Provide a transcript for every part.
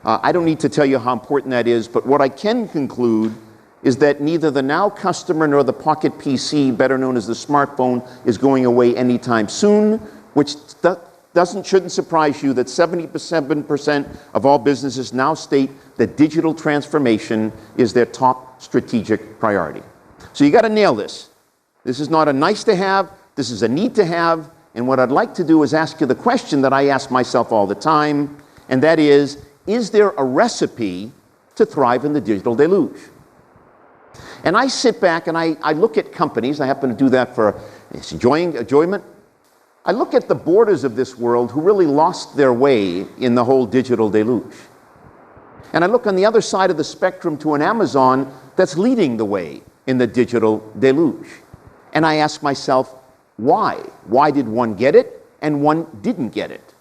I don't need to tell you how important that is, but what I can conclude is that neither the Now customer nor the Pocket PC, better known as the smartphone, is going away anytime soon, which shouldn't surprise you that 77% of all businesses now state that digital transformation is their top strategic priority. So you got to nail this. This is not a nice to have, this is a need to have, and what I'd like to do is ask you the question that I ask myself all the time, and that is there a recipe to thrive in the digital deluge? And I sit back and I look at companies, I happen to do that for enjoyment. I look at the borders of this world who really lost their way in the whole digital deluge. And I look on the other side of the spectrum to an Amazon that's leading the way in the digital deluge. And I ask myself, why? Why did one get it and one didn't get it?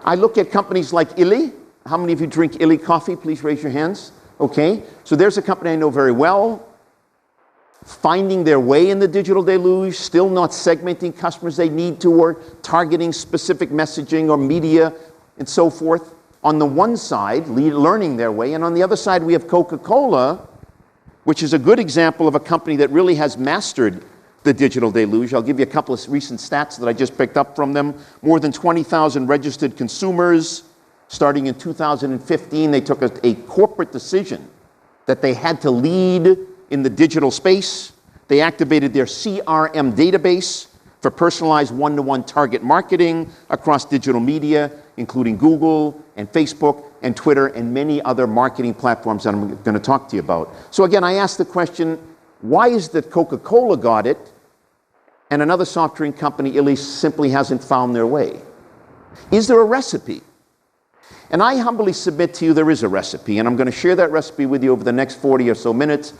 I look at companies like Illy. How many of you drink Illy coffee? Please raise your hands. Okay, so there's a company I know very well, finding their way in the digital deluge, still not segmenting customers they need to, or targeting specific messaging or media and so forth. On the one side, learning their way, and on the other side we have Coca-Cola, which is a good example of a company that really has mastered the digital deluge. I'll give you a couple of recent stats that I just picked up from them. More than 20,000 registered consumers. Starting in 2015, they took a corporate decision that they had to lead in the digital space. They activated their CRM database for personalized one-to-one target marketing across digital media, including Google and Facebook and Twitter and many other marketing platforms that I'm going to talk to you about. So again, I asked the question, why is it that Coca-Cola got it and another soft drink company, Illy, simply hasn't found their way? Is there a recipe? And I humbly submit to you there is a recipe, and I'm going to share that recipe with you over the next 40 or so minutes,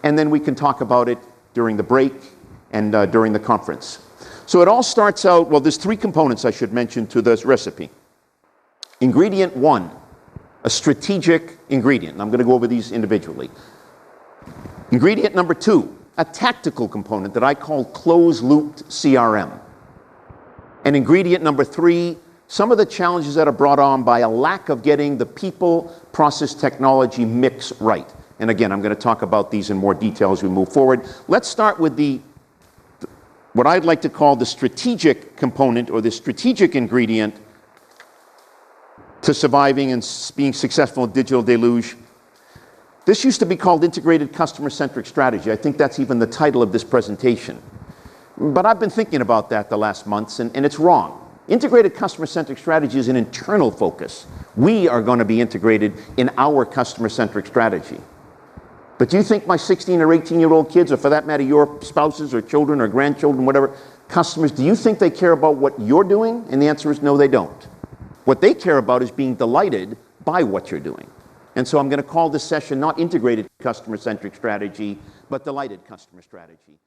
and then we can talk about it during the break and during the conference. So it all starts out, well, there's three components I should mention to this recipe. Ingredient one, a strategic ingredient. And I'm going to go over these individually. Ingredient number two, a tactical component that I call closed-looped CRM. And ingredient number three, some of the challenges that are brought on by a lack of getting the people, process, technology mix right. And again, I'm going to talk about these in more detail as we move forward. Let's start with what I'd like to call the strategic component or the strategic ingredient to surviving and being successful in digital deluge. This used to be called integrated customer-centric strategy. I think that's even the title of this presentation. But I've been thinking about that the last months, and it's wrong. Integrated customer-centric strategy is an internal focus. We are going to be integrated in our customer-centric strategy. But do you think my 16 or 18-year-old kids, or for that matter your spouses or children or grandchildren, whatever, customers, do you think they care about what you're doing? And the answer is no, they don't. What they care about is being delighted by what you're doing. And so I'm going to call this session not integrated customer-centric strategy, but delighted customer strategy.